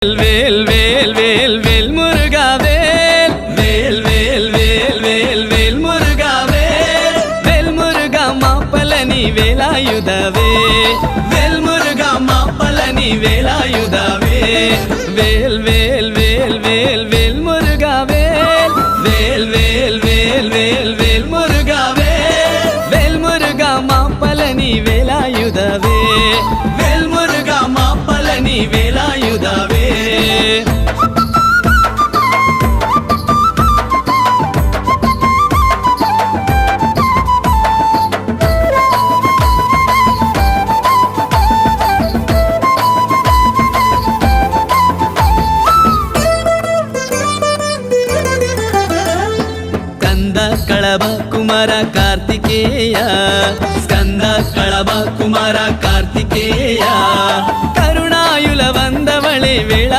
வேல் வேல் வேல் வேல் முருகா வேல் வேல் வேல் வேல் வேல் வேல் முருகா வேல் வேல் முருகா மாப்பலனி வேலாயுதவே வேல் முருகா மாப்பலனி வேலாயுதவே வேல் வேல் வேல் வேல் வேல் முருகா வேல் வேல் வேல் வேல் வேல் வேல் முருகா வேல் வேல் முருகா மாப்பலனி வேலாயுதவே வேல் முருகா மாப்பலனி வேலாயுதவே స్కంద కళభ కుమార కార్తికేయ స్కంద కళభ కుమార కార్తికేయ కరుణాయుల వందవళి వేళ